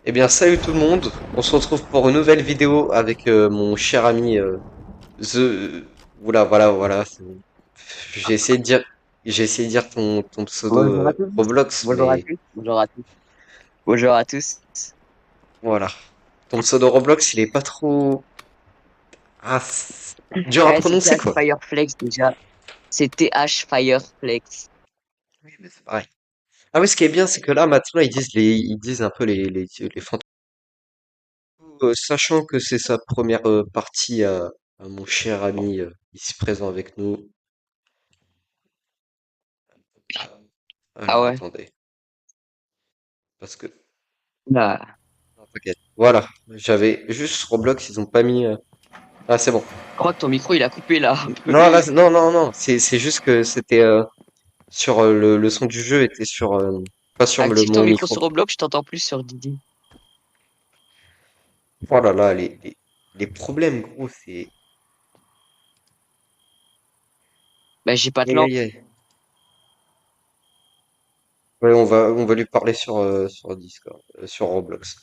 Eh bien, salut tout le monde. On se retrouve pour une nouvelle vidéo avec mon cher ami The. Oula, voilà. J'ai essayé de dire, j'ai essayé de dire ton pseudo Bonjour à tous. Roblox, Bonjour à mais tous. Bonjour à tous. Bonjour à tous. voilà. Ton pseudo Roblox, il est pas trop dur à C'est prononcer TH quoi. Fireflex déjà. C'est TH Fireflex. Oui, mais c'est pareil. Ah oui, ce qui est bien, c'est que là maintenant ils disent un peu les fantômes. Sachant que c'est sa première partie à mon cher ami ici présent avec nous. Ah Alors ouais. attendez, parce que Bah, non, t'inquiète. Voilà, j'avais juste Roblox, ils ont pas mis. Ah, c'est bon. je crois que ton micro il a coupé là un peu. Non, là, non. C'est juste que c'était sur le son du jeu était sur pas sur Active ton mon micro micro. sur Roblox, je t'entends plus sur Didi. Oh là là, les problèmes gros, c'est. Bah j'ai pas de Aïe lampe. aïe aïe. Ouais, on va lui parler sur Discord, sur Roblox.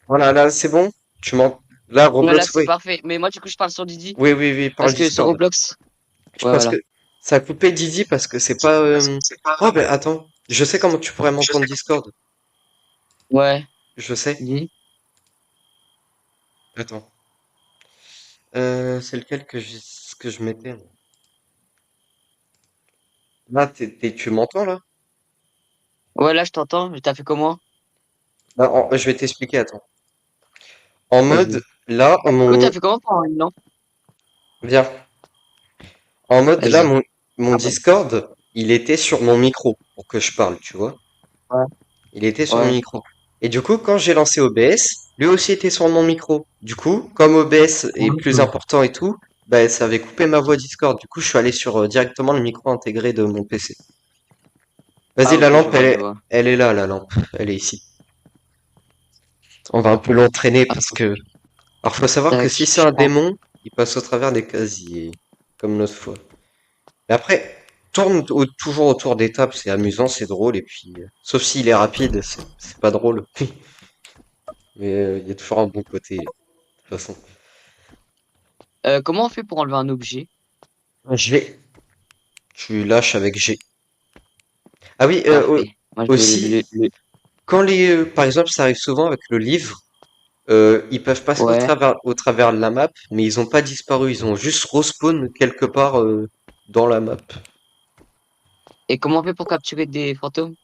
Voilà, là c'est bon. Tu m'en. Là Voilà, Roblox, c'est oui. parfait. Mais moi du coup je parle sur Didi. Oui, parle Parce que sur Discord. Roblox. Ouais Parce voilà. que ça a coupé Didi parce que c'est pas. Oh ben attends, je sais comment tu pourrais m'entendre Discord. Ouais. Je sais. Didi. Attends. C'est lequel que je mettais? Là, tu m'entends là? Ouais là je t'entends. T'as fait comment? Là, je vais t'expliquer, attends. En mode, Vas-y. là, Du coup t'as fait comment pour avoir une lampe? viens. En mode, là, Vas-y. mon Ah bah. Discord, il était sur mon micro pour que je parle, tu vois. Ouais. Il était sur mon Ouais. micro. Et du coup, quand j'ai lancé OBS, lui aussi était sur mon micro. Du coup, comme OBS est plus important et tout, bah, ça avait coupé ma voix Discord. Du coup, je suis allé sur directement le micro intégré de mon PC. Vas-y, Ah la ok, je lampe, vois, je vois. elle est là, la lampe. Elle est ici. On va un peu l'entraîner Ah, parce que. Alors, faut savoir que tac, si c'est je un prends. démon, il passe au travers des casiers, comme l'autre fois. Mais après, toujours autour des tables, c'est amusant, c'est drôle, et puis, sauf s'il est rapide, c'est pas drôle. Mais il y a toujours un bon côté, de toute façon. Comment on fait pour enlever un objet? Je vais. Tu lâches avec G. Ah oui, Parfait. Moi, je vais aussi, quand par exemple, ça arrive souvent avec le livre, ils peuvent passer Ouais. au travers de la map, mais ils ont pas disparu, ils ont juste respawn quelque part dans la map. Et comment on fait pour capturer des fantômes?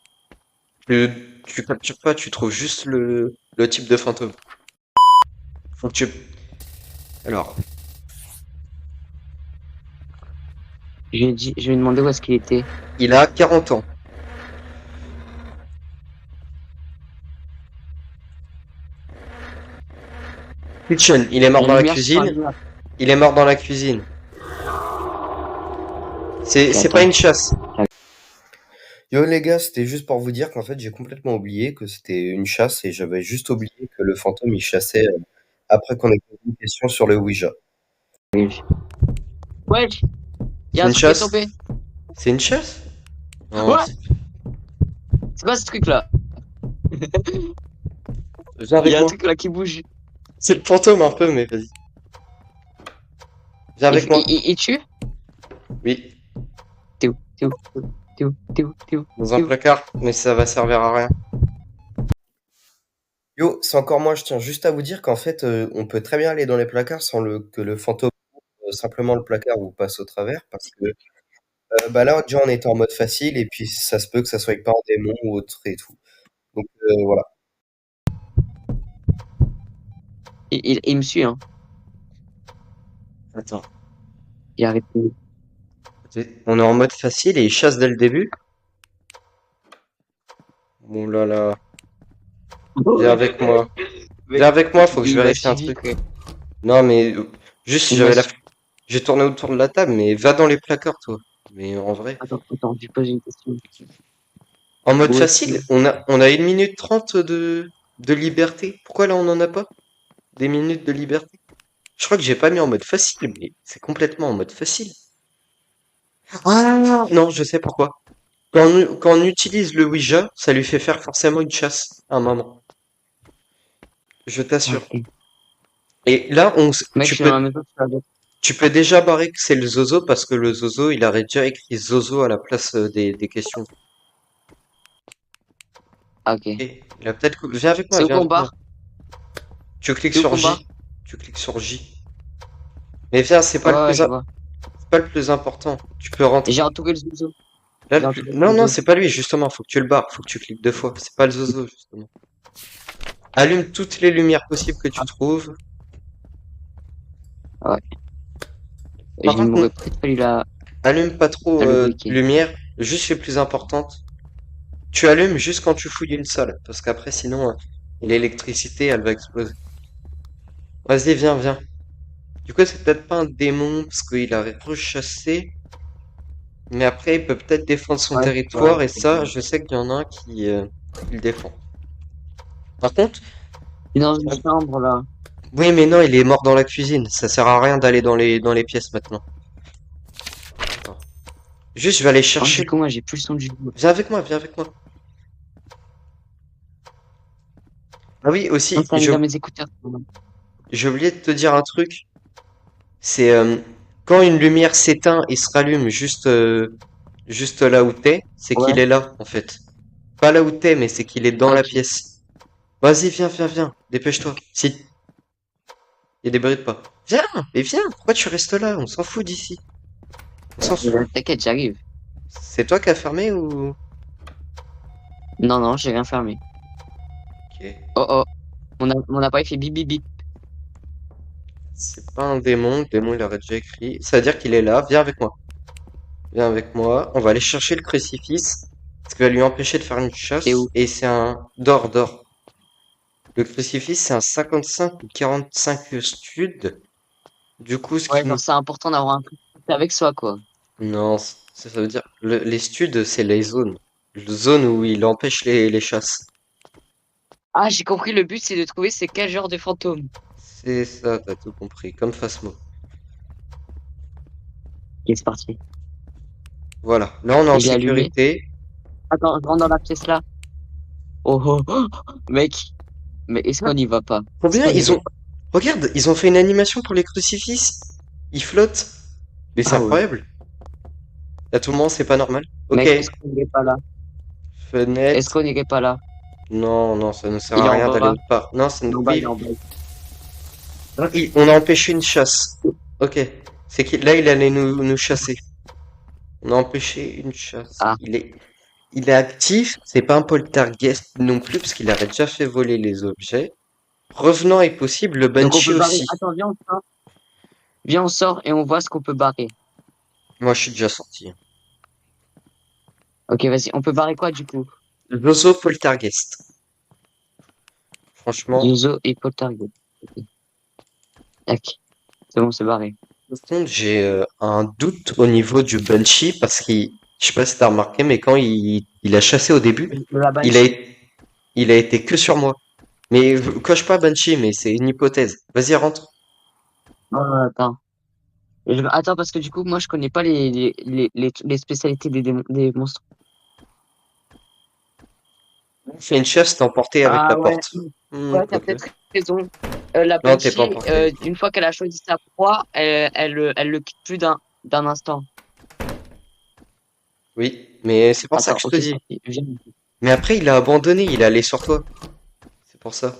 Tu captures pas, tu trouves juste le type de fantôme. Faut que tu... Alors, Je lui ai demandé où est-ce qu'il était. il a 40 ans. Kitchen, il est mort La dans la lumière sur cuisine. la map. Il est mort dans la cuisine. Ok, C'est pas attends. une chasse. Yo les gars, c'était juste pour vous dire qu'en fait j'ai complètement oublié que c'était une chasse et j'avais juste oublié que le fantôme il chassait après qu'on ait posé une question sur le Ouija. Wesh, il y a C'est un une truc qui est chasse? tombé. C'est une chasse? Non, Ouais, c'est quoi ce truc-là? viens Il y avec a un moi. truc là qui bouge. C'est le fantôme un peu, mais vas-y. Viens avec moi. Il tue? Oui, T'es où? T'es où? T'es où? T'es où? T'es où? dans un T'es où? placard, mais ça va servir à rien. Yo, c'est encore moi, je tiens juste à vous dire qu'en fait, on peut très bien aller dans les placards sans que le fantôme simplement le placard vous passe au travers parce que bah là déjà on était en mode facile et puis ça se peut que ça soit avec pas un démon ou autre et tout. Donc voilà. Il me suit, hein. Attends. Il arrête. On est en mode facile et il chasse dès le début. Bon là là. Viens avec moi. Viens Mec, avec moi, faut que je il m'a vérifie un suivi, truc. frère. Non mais juste Il m'a suivi. j'ai tourné autour de la table, mais va dans les placards toi. Mais en vrai. Attends, je lui pose une question. En mode Où est-ce facile, qu'il on a 1 minute 30 de liberté. Pourquoi là on en a pas? Des minutes de liberté? Je crois que j'ai pas mis en mode facile, mais c'est complètement en mode facile. Ah non, je sais pourquoi. Quand on utilise le Ouija, ça lui fait faire forcément une chasse à un moment. Je t'assure. Ok. Et là, Mec, je suis dans la maison, tu vas bien. tu peux déjà barrer que c'est le Zozo parce que le Zozo, il aurait déjà écrit Zozo à la place des questions. Ah, ok. Et il a peut-être, viens avec moi, C'est où viens qu'on avec moi. barre? Tu cliques C'est où sur qu'on barre? J. Tu cliques sur J. Mais viens, c'est pas Ouais, le ouais, plus, je vois. c'est pas le plus important. Tu peux J'ai rentrer. entouré le zozo. Là, J'ai entouré le non, non, zozo. c'est pas lui, justement. Faut que tu le barres. Faut que tu cliques 2 fois. C'est pas le Zozo, justement. Allume toutes les lumières possibles que tu Ah, trouves. ouais. Par Il contre, m'aurait peut-être fallu allume pas trop le de briquet. lumière, juste les plus importantes. Tu allumes juste quand tu fouilles une salle, parce qu'après, sinon, l'électricité, elle va exploser. Vas-y, viens, viens. Du coup, c'est peut-être pas un démon, parce qu'il a rechassé, mais après, il peut peut-être défendre son Ouais, c'est vrai. territoire, et ça, je sais qu'il y en a un qui le défend. Par contre, Il est dans une chambre, là. oui, mais non, il est mort dans la cuisine. Ça sert à rien d'aller dans les pièces maintenant. Attends. Juste, je vais aller Oh, chercher. du coup, moi, j'ai plus le son du jeu. Viens avec moi, viens avec moi. Ah oui, On aussi, s'est mis dans mes écouteurs. j'ai oublié de te dire un truc. C'est quand une lumière s'éteint et se rallume juste là où t'es, c'est qu'il Ouais. est là, en fait. Pas là où t'es, mais c'est qu'il est dans Ah, la ok. pièce. Vas-y, viens, viens, viens. Dépêche-toi. Si, il y a des bruits de pas. Viens, mais viens. Pourquoi tu restes là? On s'en fout d'ici. On s'en fout. T'inquiète, j'arrive. C'est toi qui as fermé ou... Non, non, j'ai rien fermé. Ok. Oh, oh. Mon appareil fait bip, bip, bip. C'est pas un démon. Le démon, il aurait déjà écrit. Ça veut dire qu'il est là. Viens avec moi. Viens avec moi. On va aller chercher le crucifix. Ce qui va lui empêcher de faire une C'est chasse. où? Et c'est un... Dors, dors. Le crucifix, c'est un 55 ou 45 stud. Du coup, ce Ouais, qui genre, nous... c'est important d'avoir un truc avec soi, quoi. Non, ça veut dire... les studs, c'est les zones. Les zones où il empêche les chasses. Ah, j'ai compris, le but, c'est de trouver c'est quel genre de fantôme. C'est ça, t'as tout compris. Comme Phasmo. Ok, c'est parti. Voilà. Là, on est en Il est allumé. sécurité. Attends, je rentre dans la pièce là. Oh, oh, oh. Mec, mais est-ce qu'on y va pas? Est-ce Combien qu'on y ils va ont... pas? Regarde, ils ont fait une animation pour les crucifix. Ils flottent. Mais c'est Ah ouais. incroyable. Là, tout le monde, c'est pas normal. Ok. Mec, est-ce qu'on irait pas là? Est-ce Fenêtre. qu'on irait pas là? Non, non, ça ne sert Il est à en rien d'aller bas. autre part. Non, ça Il ne... est en bas, il est Oui, en bas. on a empêché une chasse. Ok. C'est qu'il là, il allait nous chasser. On a empêché une chasse. Ah. Il est actif. C'est pas un poltergeist non plus parce qu'il aurait déjà fait voler les objets. Revenant est possible. Le Donc on Banshee peut barrer. aussi. Attends, viens, on sort. Viens, on sort et on voit ce qu'on peut barrer. Moi, je suis déjà sorti. Ok, vas-y. On peut barrer quoi du coup? L'ozo poltergeist. Franchement. Zozo et Poltergeist. Ok. Tac. C'est bon, c'est barré. Par contre, j'ai un doute au niveau du Banshee parce qu'il, je sais pas si t'as remarqué, mais quand il a chassé au début, La il a, Banshee. il a été que sur moi. Mais coche pas Banshee, mais c'est une hypothèse. Vas-y, rentre. Oh, attends. Attends, parce que du coup, moi, je connais pas les spécialités des monstres. Fais une chasse, t'es emporté avec la Ah ouais. porte. Ouais, t'as Quoique. peut-être raison. La Non, t'es pas Banshee, emporté. une fois qu'elle a choisi sa proie, elle le quitte plus d'un instant. Oui, mais c'est pour ça Attends, que je te ok, c'est dis. parti. Viens. Mais après, il a abandonné, il est allé sur toi. C'est pour ça.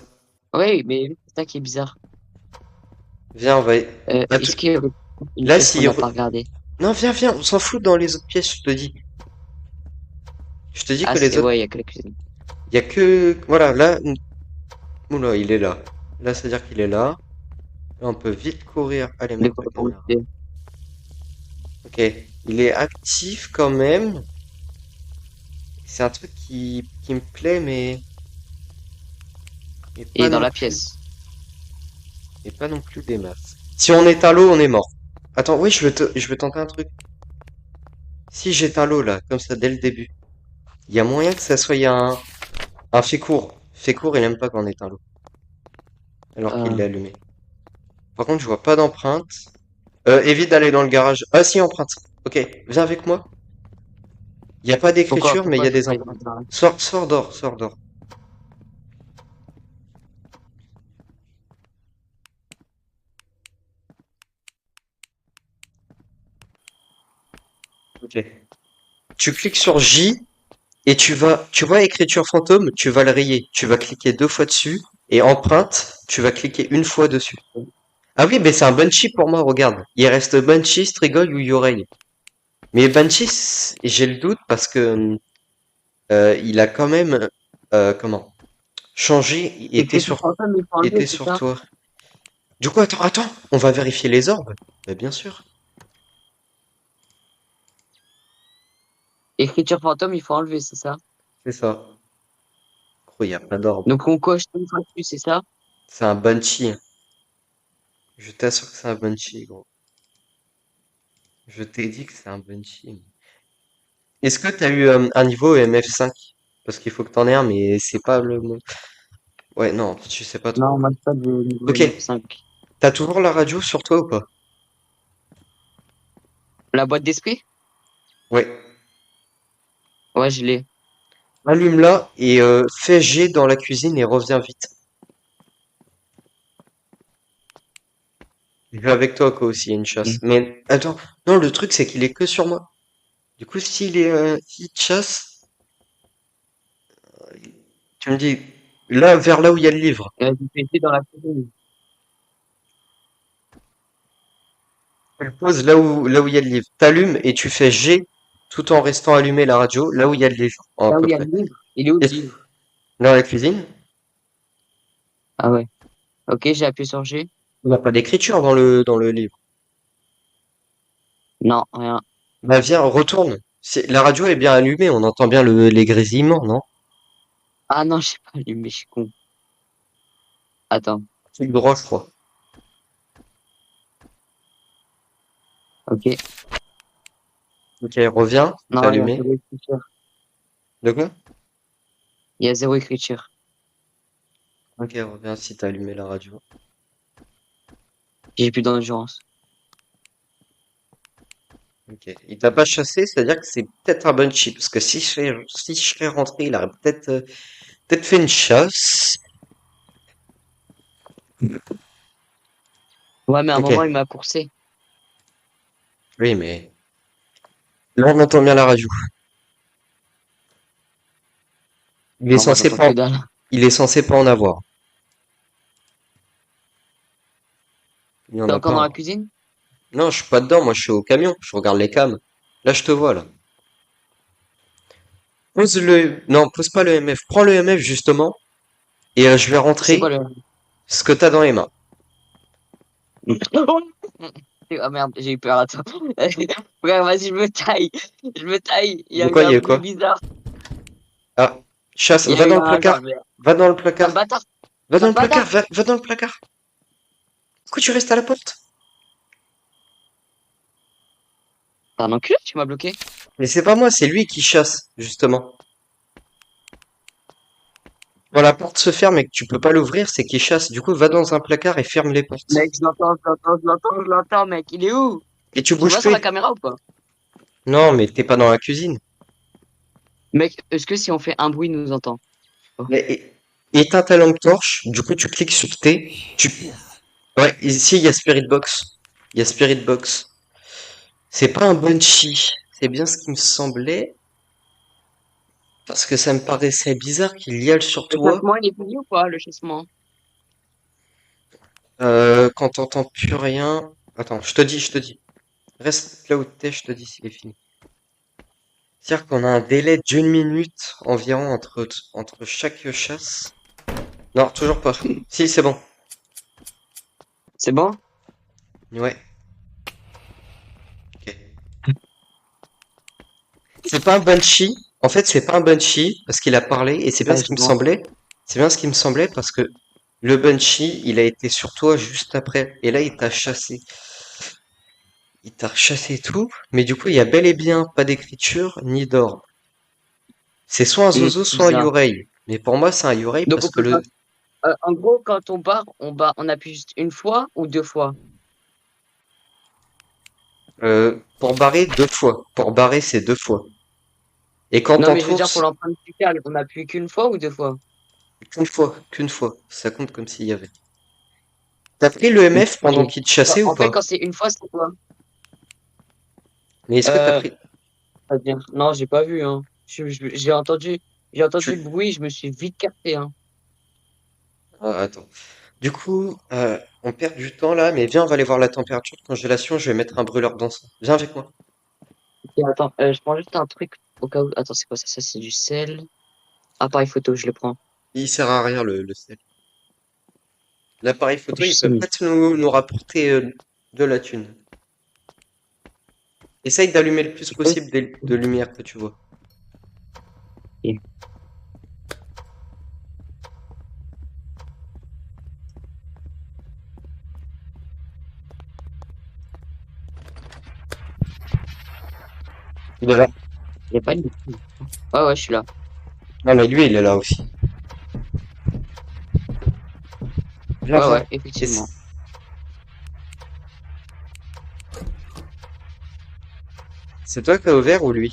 Ouais, mais c'est ça qui est bizarre. Viens, on va... Est-ce qu'il y a une Là, pièce qu'on si... n'a pas regardée? Non, viens, viens, on s'en fout dans les autres pièces, je te dis. Je te dis Ah, que les c'est autres... ouais, il y a que la cuisine. Il y a que... Voilà, là... Oula, il est là. Là, c'est-à-dire qu'il est là. Là, on peut vite courir. Allez, De mec, quoi va on courir. fait. Ok. Il est actif quand même. C'est un truc qui me plaît, mais Il pas est dans non la plus. pièce. Et pas non plus des masses. Si on éteint l'eau, on est mort. Attends, oui, je veux tenter un truc. Si j'éteins l'eau, là, comme ça, dès le début, il y a moyen que ça soit un fait court. Fait court, il aime pas quand on éteint l'eau. Alors qu'il Euh, l'a allumé. Par contre, je vois pas d'empreinte. Évite d'aller dans le garage. Ah si, empreinte. Ok, viens avec moi. Il n'y a pas Pourquoi? d'écriture, mais il y Pourquoi a je des peux pas y impôts. voir? Sors d'or, sors d'or. Ok. Tu cliques sur J et tu vois écriture fantôme, tu vas le rayer. Tu vas cliquer 2 fois dessus et empreinte, tu vas cliquer 1 fois dessus. Ah oui, mais c'est un Banshee pour moi, regarde. Il reste Banshee, Strigoi ou Yorei. Mais Banshee, j'ai le doute parce que il a quand même comment changé, C'est que tu prends ça, mais il faut enlever, était c'est sur ça? toi. Du coup, attends, on va vérifier les orbes. Bah, bien sûr. Écriture fantôme, il faut enlever, c'est ça? C'est ça. Oh, il y a pas d'orbe. Donc on coche une fois dessus, c'est ça? C'est un Banshee. Je t'assure que c'est un Banshee, gros. Je t'ai dit que c'est un Banshee. Est-ce que t'as eu un niveau MF5? Parce qu'il faut que t'en aies un, mais c'est pas le bon. Ouais, non, tu sais pas Non, trop. moi, c'est pas de niveau Ok, MF5. t'as toujours la radio sur toi ou pas? La boîte d'esprit? Ouais. Ouais, je l'ai. Allume-la et fais G dans la cuisine et reviens vite. Je vais avec toi, quoi, aussi, il y a une chasse. Ok. Mais attends, non, le truc, c'est qu'il est que sur moi. Du coup, s'il te chasse, tu me dis, là, vers là où il y a le livre. Tu fais essayer dans la cuisine. Tu le poses là où il y a le livre. T'allumes et tu fais G tout en restant allumé la radio, là où il y a le livre, à Là où peu il y a près. le livre. Il est où le Et livre? dans la cuisine, Ah ouais. Ok, j'ai appuyé sur G. il n'y a pas d'écriture dans le livre. Non, rien. Bah, viens, retourne. La radio est bien allumée, on entend bien les grésillements, non? Ah non, j'ai pas allumé, je suis con. Attends. Truc droit, je crois. Ok. Ok, reviens, c'est Non, il y a allumé. zéro écriture. De quoi? Il y a zéro écriture. Ok, reviens si t'as allumé la radio. J'ai plus d'endurance. Ok. Il t'a pas chassé, c'est-à-dire que c'est peut-être un Banshee, parce que si je serais rentré, il aurait peut-être fait une chasse. Ouais, mais à un Ok. moment, il m'a coursé. Oui, mais là on entend bien la radio. Il est Non, moi, censé j'entends que pas, dalle. il est censé pas en avoir. Il y en T'es a encore dans la pas. cuisine? Non, je suis pas dedans, moi je suis au camion, je regarde les cams. Là, je te vois, là. Non, pose pas le MF. Prends le MF, justement, et je vais C'est quoi rentrer le... ce que t'as dans les mains. Ah merde, j'ai eu peur, attends. Frère, vas-y, je me taille. Je me taille. Il y De a eu quoi, il un y a bruit quoi? bizarre. Ah, chasse, Il y va a dans eu le un placard. genre de... Va dans le Sale placard. bâtard. Va dans Sale le placard, bâtard. va dans le placard. Pourquoi tu restes à la porte? T'es un enculé, tu m'as bloqué. Mais c'est pas moi, c'est lui qui chasse, justement. Quand la porte se ferme et que tu peux pas l'ouvrir, c'est qu'il chasse. Du coup, va dans un placard et ferme les portes. Mec, je l'entends, mec. Il est où? Et tu Tu bouges vois sur la plus. caméra ou pas? Non, mais t'es pas dans la cuisine. Mec, est-ce que si on fait un bruit, il nous entend? Oh. Mais éteins ta lampe torche, du coup tu cliques sur T, Ouais, ici il y a Spirit Box. Il y a Spirit Box. C'est pas un Banshee. C'est bien ce qui me semblait, parce que ça me paraissait bizarre qu'il y a le sur Le toi, chassement, il est fini ou pas, le chassement? quand t'entends plus rien. Attends, je te dis. Reste là où t'es, je te dis s'il est fini. C'est-à-dire qu'on a un délai d'1 minute environ entre chaque chasse. Non, toujours pas. Si, c'est bon. C'est bon? Ouais, ok. C'est pas un Banshee. En fait, c'est pas un Banshee parce qu'il a parlé et c'est bien Ouais, ce qui c'est me bon. semblait. C'est bien ce qui me semblait parce que le Banshee, il a été sur toi juste après et là, il t'a chassé. Il t'a chassé tout, mais du coup, il y a bel et bien pas d'écriture ni d'ordre. C'est soit un Zozo, soit un Bizarre. Yurei. Mais pour moi, c'est un Yurei Donc, parce on que peut pas. En gros, quand on appuie juste une fois ou deux fois. pour barrer 2 fois. Pour barrer, c'est 2 fois. Et quand Non, mais je veux t'entoures, dire, pour l'empreinte digitale, on appuie qu'une fois ou deux fois? qu'une fois. Ça compte comme s'il y avait. T'as pris le MF Ok. pendant qu'il te chassait ou En fait, pas? quand c'est une fois, c'est quoi? Mais est-ce que t'as Euh, pris... C'est-à-dire, non, j'ai pas vu, hein. J'ai entendu le Tu... bruit, je me suis vite capté, hein. Ah, attends. Du coup, on perd du temps là, mais viens, on va aller voir la température de congélation. Je vais mettre un brûleur d'encens. Viens avec moi. Ok, attends, je prends juste un truc au cas où. Attends, c'est quoi ça? Ça, c'est du sel. Appareil photo, je le prends. Il sert à rien le sel. L'appareil Oh, photo, je il sais, peut mais- pas nous rapporter de la thune. Essaye d'allumer le plus Ouais, possible de lumière que tu vois. ok. Il est là. Il y a pas une. Ouais, ouais, je suis là. Non, mais lui, il est là aussi. Viens, Ouais, viens. ouais, Et effectivement. c'est toi qui as ouvert ou lui?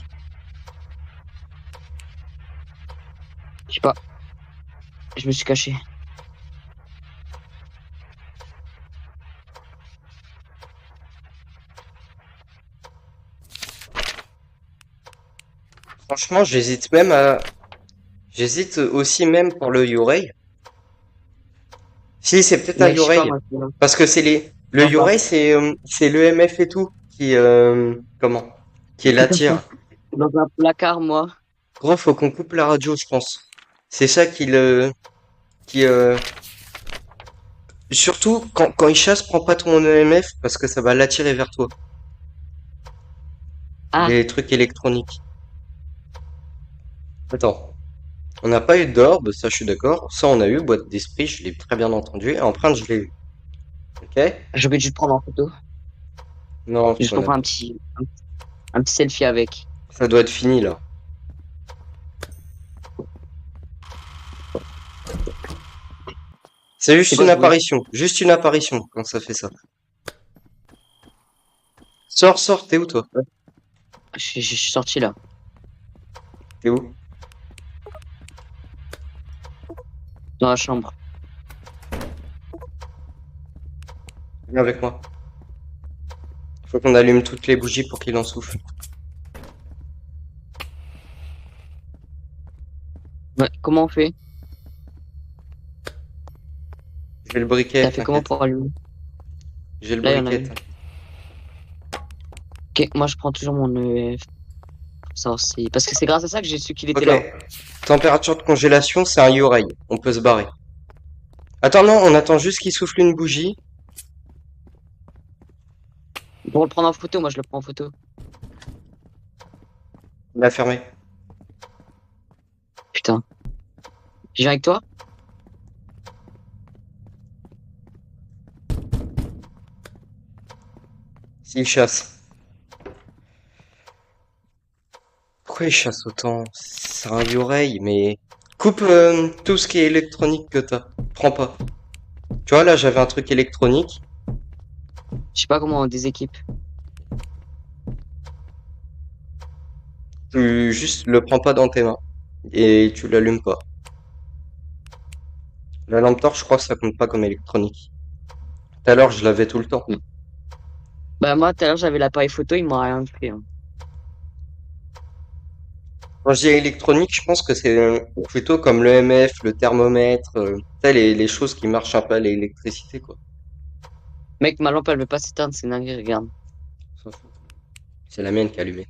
Je sais pas, je me suis caché. Franchement, j'hésite aussi même pour le Yorei. Si, c'est peut-être un Mec, je sais pas, Yorei. moi, je suis là. Parce que le Non, pas. Yorei, c'est le MF et tout comment? Qui l'attire. Dans un placard, moi. Gros, faut qu'on coupe la radio, je pense. C'est ça qui, surtout, quand il chasse, prends pas ton EMF parce que ça va l'attirer vers toi. Ah, Les trucs électroniques. Attends. On n'a pas eu d'orbe, ça je suis d'accord. Ça on a eu, boîte d'esprit, je l'ai très bien entendu. Et empreinte, je l'ai eu. Ok? j'ai oublié de te prendre en photo. Non, Juste t'en pour as prendre pas. un petit selfie avec. Ça doit être fini là. C'est C'est juste quoi une ce bruit? apparition. Juste une apparition quand ça fait ça. Sors, sors, t'es où toi? Ouais. Je suis sorti là. T'es où? Dans la chambre. Viens avec moi. Faut qu'on allume toutes les bougies pour qu'il en souffle. Ouais, comment on fait? J'ai le briquet, T'as fait comment t'inquiète. pour allumer? J'ai le Là, il y en a briquet, une. t'inquiète. Ok, moi je prends toujours mon EF. Pour savoir si... Parce que c'est grâce à ça que j'ai su qu'il était Ok. là. Température de congélation, c'est un Yorei. On peut se barrer. Attends, non, on attend juste qu'il souffle une bougie. Pour le prendre en photo, moi je le prends en photo. Il a fermé. Putain. Je viens avec toi? S'il chasse. Pourquoi il chasse autant? C'est un Yorei, mais... Coupe tout ce qui est électronique que t'as. Prends pas. Tu vois, là, j'avais un truc électronique. Je sais pas comment on déséquipe. Tu juste le prends pas dans tes mains. Et tu l'allumes pas. La lampe torche, je crois que ça compte pas comme électronique. Tout à l'heure, je l'avais tout le temps. Mm. Bah moi tout à l'heure j'avais l'appareil photo, il m'a rien fait, hein. Quand je dis électronique, je pense que c'est plutôt comme le MF, le thermomètre, tu sais, les choses qui marchent un peu à l'électricité, quoi. Mec, ma lampe elle veut pas s'éteindre, c'est dingue, regarde. S'en fout. C'est la mienne qui est allumée.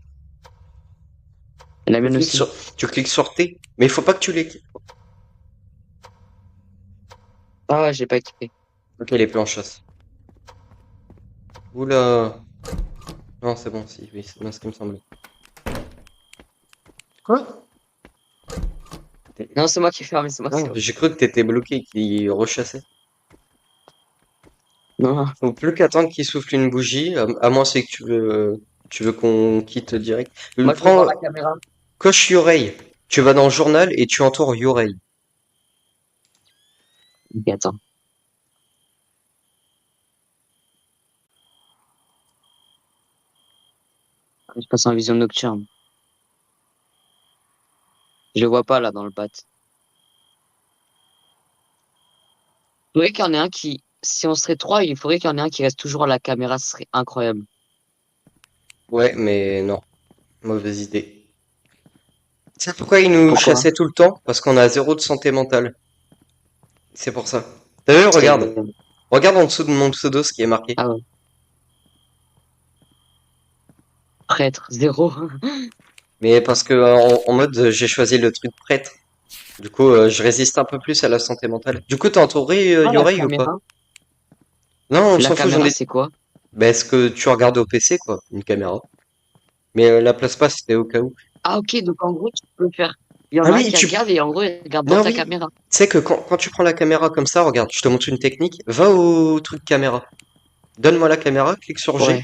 Et la Tu mienne cliques aussi. sur, tu cliques sur T, mais il faut pas que tu l'équipes. Ah ouais, j'ai pas équipé. Ok, les planches chasse. Oula. Non, c'est bon, si, oui, c'est bien ce qui me semblait. Quoi? Non, c'est moi qui ai fermé, c'est moi, Ah, c'est moi. j'ai cru que t'étais bloqué, qu'il rechassait. Non. Faut plus qu'attendre qu'il souffle une bougie, à moins c'est que tu veux qu'on quitte direct. Moi je veux voir Prends, la caméra. coche Yorei. Tu vas dans le journal et tu entoures Yorei. Ok, attends. Je passe en vision nocturne. Je le vois pas là dans le bat. Il faudrait qu'il y en ait un qui, si on serait trois, il faudrait qu'il y en ait un qui reste toujours à la caméra, ce serait incroyable. Ouais, mais non. Mauvaise idée. C'est pourquoi ils nous Pourquoi? chassaient tout le temps? Parce qu'on a zéro de santé mentale. C'est pour ça. T'as vu, regarde. C'est, Regarde en dessous de mon pseudo ce qui est marqué. ah ouais. Prêtre, zéro. Mais parce que en mode j'ai choisi le truc prêtre. Du coup, je résiste un peu plus à la santé mentale. Du coup, t'as entouré Ah, la Yorei ou pas? caméra. Non, on La s'en fout, j'en caméra, ai. c'est quoi? Ben, est-ce que tu regardes au PC, quoi? Une caméra. Mais la place pas, c'était au cas où. Ah, ok, donc en gros, tu peux faire. Il y en Ah a un oui, qui regarde et en gros, il regarde dans non, ta oui. caméra. Tu sais que quand tu prends la caméra comme ça, regarde, je te montre une technique. Va au truc caméra. Donne-moi la caméra, clique sur G. Ouais,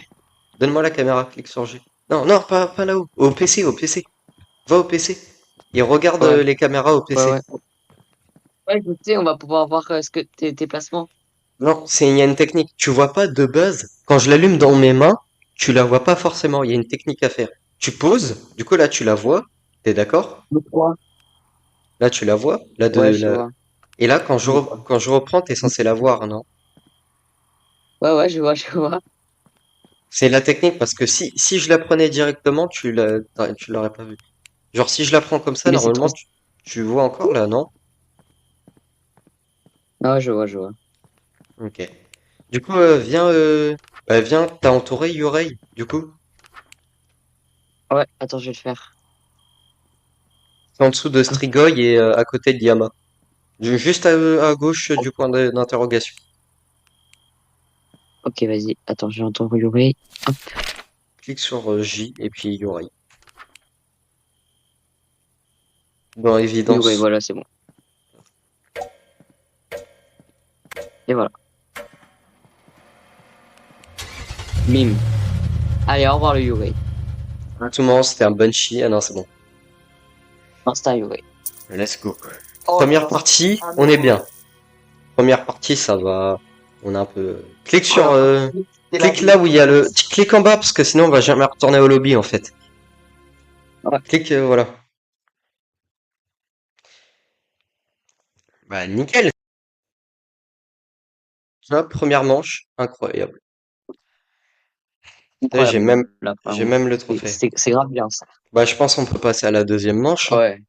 Donne-moi la caméra, clique sur G. Non, non, pas là-haut. Au PC, au PC. Va au PC. Et regarde ouais, les caméras au ouais, PC. ouais. Ouais, je sais, on va pouvoir voir ce que tes placements. Non, il y a une technique. Tu vois pas de base. Quand je l'allume dans mes mains, tu la vois pas forcément. Il y a une technique à faire. Tu poses, du coup là tu la vois. T'es d'accord? Le 3. Là tu la vois. Ouais, je vois. Et là Je vois. quand je reprends, t'es censé la voir, non? Ouais, ouais, je vois, je vois. C'est la technique parce que si je la prenais directement, tu l'aurais pas vu. Genre si je la prends comme ça, Mais c'est trop. normalement tu vois encore là, non? Ah, je vois, je vois. Ok. Du coup, viens, t'as entouré Yorei, du coup. Ouais, attends, je vais le faire. C'est en dessous de Hop. Strigoi et à côté de Yama. Juste à gauche du point d'interrogation. Ok, vas-y. Attends, je vais entendre Yuri. Hop. Clique sur J et puis Yorei. Dans Yuri, évidence. voilà, c'est bon. Et voilà. Bim. Allez, au revoir le Yuri. Tout le monde, c'était un Banshee. Ah non, c'est bon. Instant Yuri. Let's go. Oh là Première là. partie, Ah on est non. bien. Première partie, ça va. On a un peu. Clique sur. Première partie, c'est la Clique là où il y a le. découverte. Clique en bas parce que sinon on va jamais retourner au lobby en fait. Ouais, Clique, voilà. Bah nickel. Hop, première manche, incroyable. J'ai incroyable même, même, là, j'ai vraiment. même le trophée. C'est grave bien, ça. Bah je pense qu'on peut passer à la deuxième manche, hein. Ouais.